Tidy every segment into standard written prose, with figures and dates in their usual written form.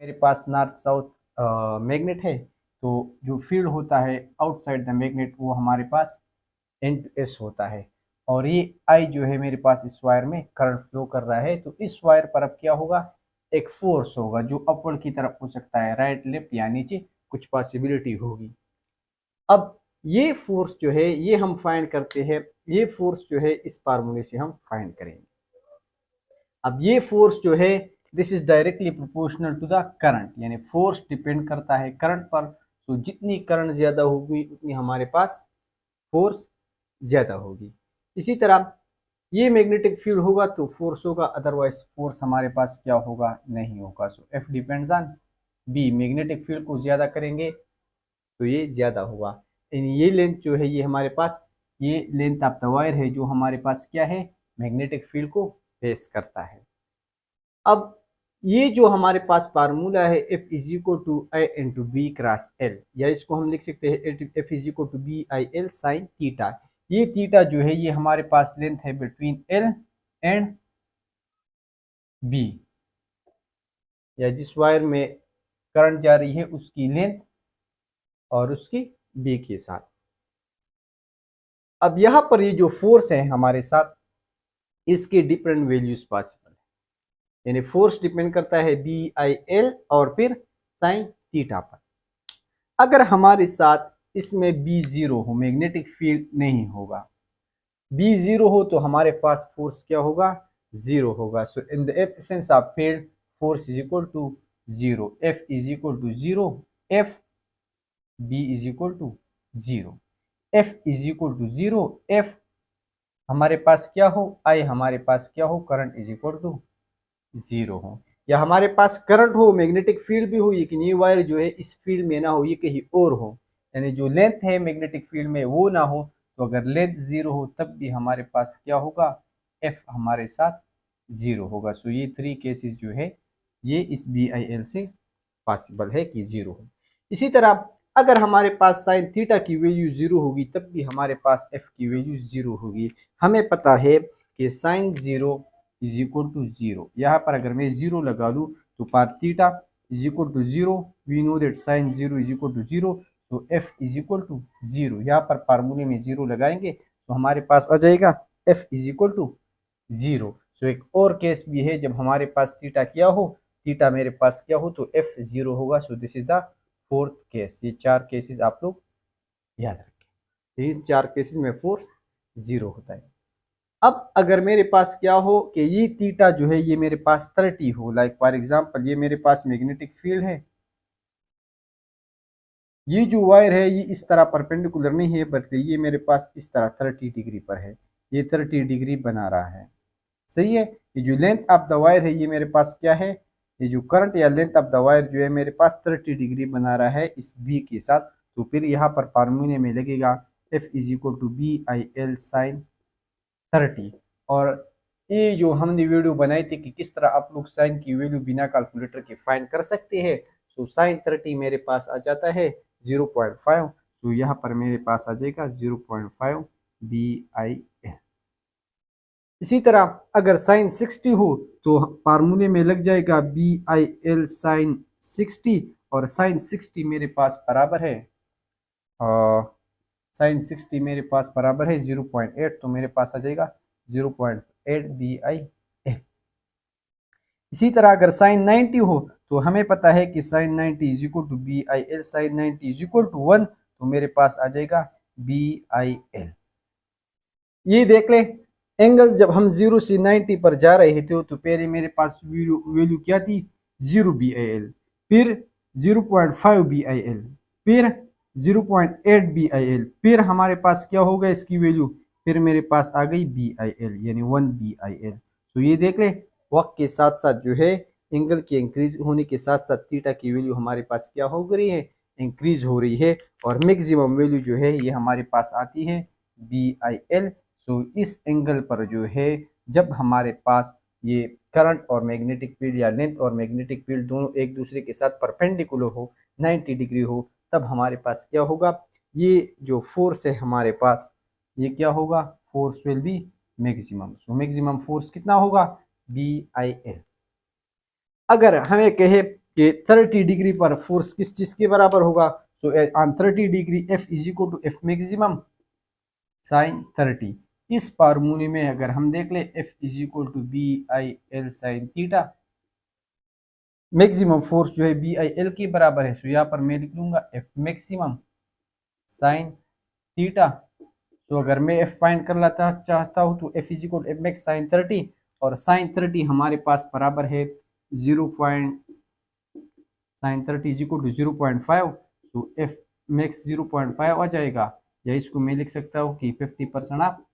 मेरे पास north south magnet है, तो जो फील्ड होता है आउटसाइड द मैग्नेट वो हमारे पास N/S होता है। और ये I जो है मेरे पास इस वायर में करंट फ्लो कर रहा है, तो इस वायर पर अब क्या होगा, एक फोर्स होगा जो अपवर्ड की तरफ हो सकता है, राइट लेफ्ट या नीचे, कुछ पॉसिबिलिटी होगी। अब ये फोर्स जो है ये हम फाइंड करते हैं, ये फोर्स जो है इस फार्मूले से हम फाइंड करेंगे। अब ये फोर्स जो है this is directly proportional to the current, यानी फोर्स डिपेंड करता है करंट पर। तो जितनी करंट ज्यादा होगी उतनी हमारे पास फोर्स ज्यादा होगी। इसी तरह ये मैग्नेटिक फील्ड होगा तो फोर्स होगा, अदरवाइज फोर्स हमारे पास क्या होगा, नहीं होगा। So F depends on B, magnetic field को ज्यादा करेंगे तो ये ज्यादा होगा। ये लेंथ जो है ये हमारे पास, ये लेंथ ऑफ द वायर है जो हमारे पास क्या है, मैग्नेटिक फील्ड को फेस करता है। अब ये जो हमारे पास फार्मूला है F is equal to I into B cross L, या इसको हम लिख सकते हैं F is equal to B I L sine theta. ये थीटा जो है ये हमारे पास लेंथ है बिटवीन एल एंड बी, या जिस वायर में करंट जा रही है उसकी लेंथ और उसकी बी के साथ। अब यहाँ पर ये जो फोर्स है हमारे साथ, इसके डिफरेंट वैल्यूज पॉसिबल है, यानी फोर्स डिपेंड करता है बी आई एल और फिर साइन थीटा पर। अगर हमारे साथ इसमें बी जीरो हो, मैग्नेटिक फील्ड नहीं होगा, बी जीरो हो तो हमारे पास फोर्स क्या होगा, जीरो होगा। So in the absence of field force is equal to zero, F is equal to zero, F B is equal to zero, F is equal to zero, F हमारे पास क्या हो, आई हमारे पास क्या हो, current is equal to zero हो। या हमारे पास करंट हो, मैग्नेटिक फील्ड भी हो, लेकिन ये वायर जो है इस फील्ड में ना हो, ये कहीं और हो, यानी जो लेंथ है मैग्नेटिक फील्ड में वो ना हो। तो अगर लेंथ जीरो हो तब भी हमारे पास क्या होगा, एफ हमारे साथ जीरो होगा। सो ये थ्री केसेस जो है ये इस बी आई एल से पॉसिबल है कि जीरो हो। इसी तरह अगर हमारे पास साइन थीटा की वैल्यू जीरो होगी तब भी हमारे पास एफ की वैल्यू जीरो होगी। हमें पता है कि sine zero is equal to zero, यहाँ पर अगर मैं जीरो लगा लूँ तो पार theta is equal to zero, we know that sine zero is equal to zero, तो F is equal to zero. यहाँ पर फार्मूले में जीरो लगाएंगे तो हमारे पास आ जाएगा F is equal to zero. तो एक और केस भी है जब हमारे पास थीटा क्या हो, थीटा मेरे पास क्या हो तो एफ जीरो होगा। So this is the fourth case. ये चार केसेस आप लोग याद रखें, इन चार केसेस में फोर्स जीरो होता है। अब अगर मेरे पास क्या हो कि ये थीटा जो है ये मेरे पास 30 हो, लाइक फॉर एग्जांपल ये मेरे पास मैग्नेटिक फील्ड है, ये जो वायर है ये इस तरह परपेंडिकुलर नहीं है बल्कि ये मेरे पास इस तरह 30 डिग्री पर है, ये 30 डिग्री बना रहा है, सही है। ये जो लेंथ ऑफ द वायर है ये मेरे पास क्या है, ये जो करंट या लेंथ ऑफ द वायर जो है मेरे पास 30 डिग्री बना रहा है इस बी के साथ। तो फिर यहाँ पर फार्मूले में लगेगा F is equal to B I L sine 30। और ये जो हमने वीडियो बनाई थी कि किस तरह आप लोग साइन की वैल्यू बिना कैलकुलेटर के फाइंड कर सकते हैं, तो साइन 30 मेरे पास आ जाता है 0.5, तो यहाँ पर मेरे पास आ जाएगा 0.5 बी आई एल। इसी तरह अगर साइन 60 हो तो फार्मूले में लग जाएगा बी आई एल साइन 60, और साइन 60 मेरे पास बराबर है साइन 60 मेरे पास बराबर है 0.8, तो मेरे पास आ जाएगा 0.8 बी आई एल। इसी तरह अगर साइन 90 हो तो हमें पता है कि sine 90 is equal to B I L sine 90 is equal to 1, तो मेरे पास आ जाएगा बी आई एल। ये देख ले एंगल्स जब हम 0 से 90 पर जा रहे थे तो पहले मेरे पास वैल्यू क्या थी, 0 बी आई एल, फिर 0.5 बी आई एल, फिर 0.8 बी आई एल, फिर हमारे पास क्या होगा इसकी वैल्यू, फिर मेरे पास आ गई बी आई एल यानी 1 बी आई एल। तो ये देख ले वक्त के साथ साथ जो है एंगल के इंक्रीज होने के साथ साथ थीटा की वैल्यू हमारे पास क्या हो रही है, इंक्रीज हो रही है, और मैक्सिमम वैल्यू जो है ये हमारे पास आती है बी आई एल। सो इस एंगल पर जो है जब हमारे पास ये करंट और मैग्नेटिक फील्ड या लेंथ और मैग्नेटिक फील्ड दोनों एक दूसरे के साथ परपेंडिकुलर हो, 90 डिग्री हो, तब हमारे पास क्या होगा, ये जो फोर्स है हमारे पास ये क्या होगा, force will be maximum. So maximum force कितना होगा, बी आई एल। अगर हमें कहे कि 30 डिग्री पर फोर्स किस चीज के बराबर होगा। So on 30 degree F is equal to F maximum sine 30। इस फार्मूले में अगर हम देख ले F is equal to B I L sine theta, maximum force जो है बी आई एल के बराबर है। सो यहाँ पर मैं लिख लूंगा एफ मैक्सिमम साइन थीटा। तो अगर मैं एफ फाइंड करना चाहता हूँ तो F is equal F max sine 30, और साइन 30 हमारे पास बराबर है 0 साइन 30 इज इक्वल टू 0.5। तो एफ मैक्स 0.5 आ जाएगा, या इसको मैं लिख सकता हूँ कि 50% ऑफ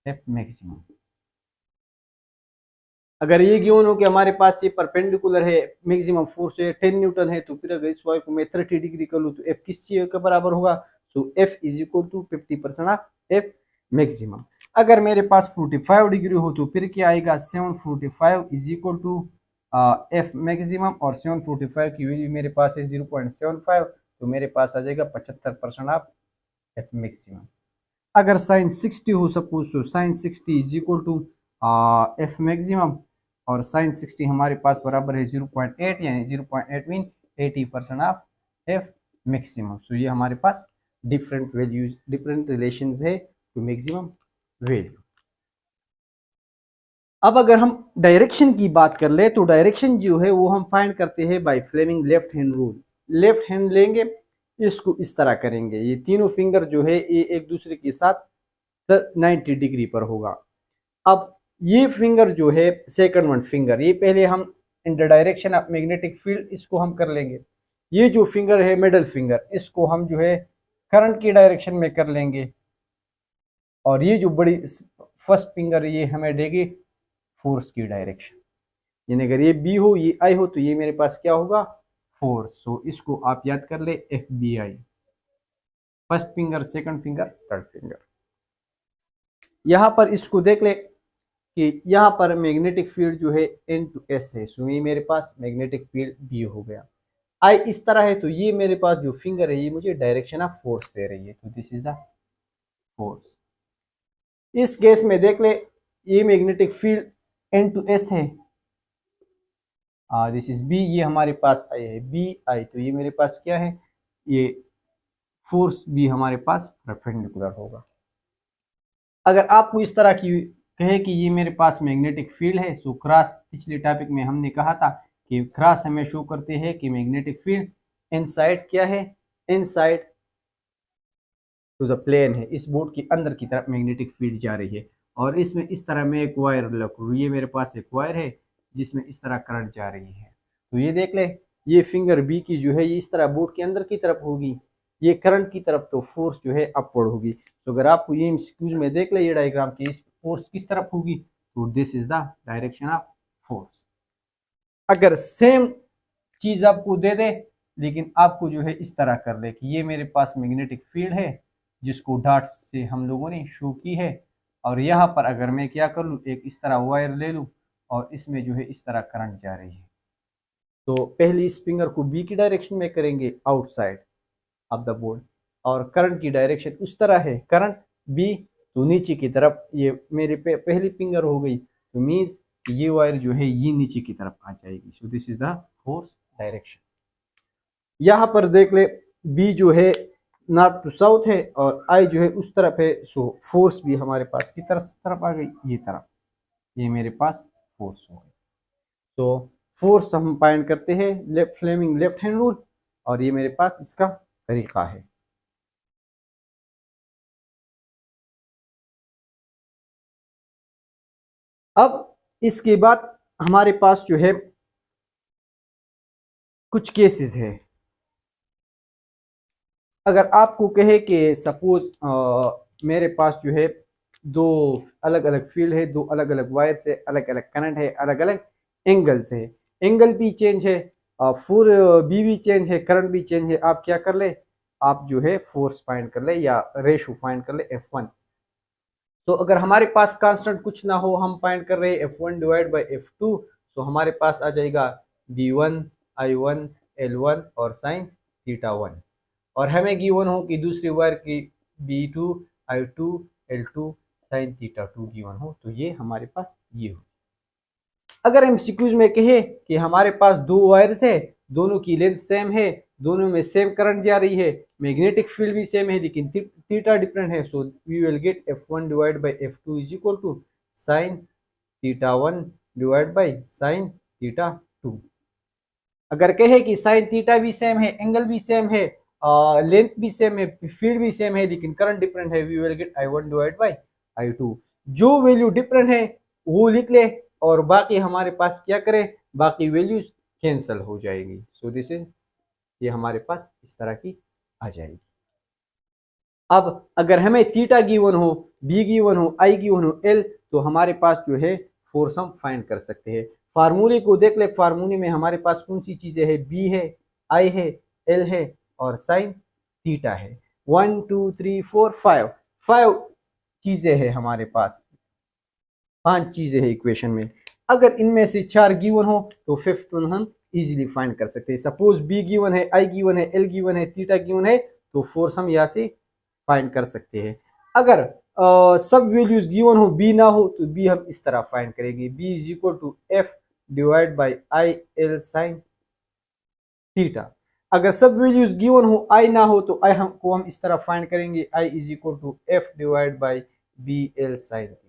एफ मैक्सिमम। अगर ये गिवन हो कि हमारे पास ये परपेंडिकुलर है, मैक्सिमम फोर्स है 10 न्यूटन है, तो फिर अगर इस वाई को मैं 30 डिग्री कर लूँ तो एफ किस चीज के बराबर होगा। So F is equal to 50% of F maximum. अगर मेरे पास 45 डिग्री हो तो फिर क्या आएगा, 745 is equal to F maximum, और 745 की वैल्यू मेरे पास है 0.75, तो मेरे पास आ जाएगा 75% ऑफ एफ मैक्सिमम। अगर साइन 60 हो सपोज, तो sine 60 is equal to F maximum, और साइन 60 हमारे पास बराबर है 0.8, यानी 0.8 mean 80% of F maximum. So ये हमारे पास डिफरेंट वैल्यूज, डिफरेंट रिलेशंस है टू मैक्सिमम वैल्यू। अब अगर हम डायरेक्शन की बात कर ले, तो डायरेक्शन जो है वो हम फाइंड करते हैं by Fleming left hand rule. Left hand लेंगे, इसको इस तरह करेंगे, ये तीनों फिंगर जो है ये एक दूसरे के साथ 90 डिग्री पर होगा। अब ये फिंगर जो है सेकंड वन फिंगर, ये पहले हम in the direction of magnetic field इसको हम कर लेंगे। ये जो फिंगर है मिडल फिंगर, इसको हम जो है करंट की डायरेक्शन में कर लेंगे, और ये जो बड़ी फर्स्ट फिंगर ये हमें देगी फोर्स की डायरेक्शन। यानी अगर ये बी हो ये आई हो तो ये मेरे पास क्या होगा, फोर्स। सो इसको आप याद कर ले F B I, first finger, second finger, third finger. यहां पर इसको देख ले कि यहाँ पर मैग्नेटिक फील्ड जो है एन टू एस है, सो ये मेरे पास मैग्नेटिक फील्ड बी हो गया। आई इस तरह है, तो ये मेरे पास जो फिंगर है ये मुझे डायरेक्शन ऑफ फोर्स दे रही है, तो दिस इज द फोर्स। इस केस में देख ले ये magnetic field N to S है, दिस इज बी, ये हमारे पास आई है बी आई, तो ये मेरे पास क्या है, ये फोर्स बी हमारे पास परपेंडिकुलर होगा। अगर आपको इस तरह की कहे कि ये मेरे पास मैग्नेटिक फील्ड है, सो क्रॉस, पिछले टॉपिक में हमने कहा था कि क्रॉस हमें शो करते हैं कि मैग्नेटिक फील्ड इनसाइड क्या है, इनसाइड टू द प्लेन है, इस बोर्ड के अंदर की तरफ मैग्नेटिक फील्ड जा रही है। और इसमें इस तरह मैं एक वायर रखूँ, ये मेरे पास एक वायर है जिसमें इस तरह करंट जा रही है। तो ये देख ले, ये फिंगर बी की जो है ये इस तरह बोर्ड के अंदर की तरफ होगी, ये करंट की तरफ, तो फोर्स जो है अपवर्ड होगी। तो अगर आपको ये एमसीक्यूज में देख ले ये डायग्राम की इस फोर्स किस तरफ होगी, तो this is the direction of force. अगर सेम चीज आपको दे दे लेकिन आपको जो है इस तरह कर ले कि ये मेरे पास मैग्नेटिक फील्ड है जिसको डॉट्स से हम लोगों ने शो की है, और यहाँ पर अगर मैं क्या कर लूँ, एक इस तरह वायर ले लूँ और इसमें जो है इस तरह करंट जा रही है, तो पहले इस फिंगर को बी की डायरेक्शन में करेंगे आउटसाइड ऑफ द बोर्ड, और करंट की डायरेक्शन उस तरह है करंट बी, तो नीचे की तरफ ये मेरे पे पहली फिंगर हो गई, तो मीन्स ये वायर जो है ये नीचे की तरफ आ जाएगी। So this is the force direction. यहाँ पर देख ले बी जो है नॉर्थ टू साउथ है और आई जो है उस तरफ है, सो फोर्स भी हमारे पास की तरफ आ गई, ये तरफ, ये मेरे पास फोर्स हो गई। तो फोर्स हम फाइंड करते हैं फ्लेमिंग लेफ्ट हैंड रूल, और ये मेरे पास इसका तरीका है। अब इसके बाद हमारे पास जो है कुछ केसेस है। अगर आपको कहे कि सपोज मेरे पास जो है दो अलग अलग फील्ड है, दो अलग अलग वायर से अलग अलग करंट है, अलग अलग एंगल से है, एंगल भी चेंज है, फोर बी भी चेंज है, करंट भी चेंज है, आप क्या कर ले, आप जो है फोर्स फाइंड कर ले या रेशो फाइंड कर ले F1। तो अगर हमारे पास कांस्टेंट कुछ ना हो, हम फाइंड कर रहे हैं F1 डिवाइड बाई F2, तो हमारे पास आ जाएगा B1 I1 L1 और साइन थीटा 1, और हमें गिवन हो कि दूसरी वायर की B2 I2 L2 sign theta 2 given हो, तो ये हमारे पास ये हो। अगर एमसीक्यूज में कहे कि हमारे पास दो वायर्स है दोनों की लेंथ सेम है, दोनों में सेम करंट जा रही है, मैग्नेटिक फील्ड भी सेम है, लेकिन थीटा डिफरेंट है। So we will get F1 divide by F2 is equal to sine theta 1 divide by sine theta 2। अगर कहे कि साइन थीटा भी सेम है, एंगल भी सेम है, लेंथ भी सेम है, फील्ड भी सेम है, लेकिन करंट डिफरेंट है, we will get I1 divide by I2। जो वैल्यू डिफरेंट है वो लिख ले और बाकी हमारे पास क्या करें, बाकी वैल्यूज कैंसल हो जाएगी। सो दिस इज, ये हमारे पास इस तरह की आ जाएगी। अब अगर हमें थीटा गिवन हो, बी गिवन हो, आई गिवन हो, एल, तो हमारे पास जो है फोर्स हम फाइंड कर सकते हैं। फार्मूले को देख ले, फार्मूले में हमारे पास कौन सी चीजें है, बी है, आई है, एल है और साइन थीटा है। 1 2 3 4 5 चीजें है हमारे पास, 5 चीजें है इक्वेशन में। अगर इनमें से 4 गिवन हो तो फिफ्थ वन हम इजीली फाइंड कर सकते हैं। सपोज बी गिवन है, आई गिवन है, एल गिवन है, थीटा गिवन है, तो फोर्स हम यहाँ से फाइंड कर सकते हैं। अगर सब वैल्यूज गिवन हो, बी ना हो, तो बी हम इस तरह फाइंड करेंगे, B is equal to F divide by I L sine theta. अगर सब वैल्यूज गिवन हो, आई ना हो, तो आई हमको हम इस तरह फाइंड करेंगे, I is equal to F divide by B L sine theta.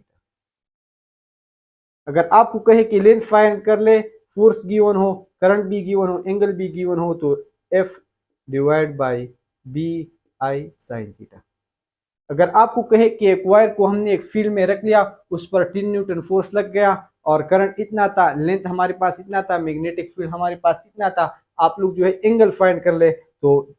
अगर आपको कहे कि लेंथ फाइंड कर ले, फोर्स गिवन हो, करंट भी गिवन हो, एंगल भी गिवन हो, तो F divide by B I sine theta. अगर आपको कहे कि एक वायर को हमने एक फील्ड में रख लिया, उस पर 10 न्यूटन फोर्स लग गया और करंट इतना था, लेंथ हमारे पास इतना था, मैग्नेटिक फील्ड हमारे पास इतना था, आप लोग जो है एंगल फाइंड कर ले, तो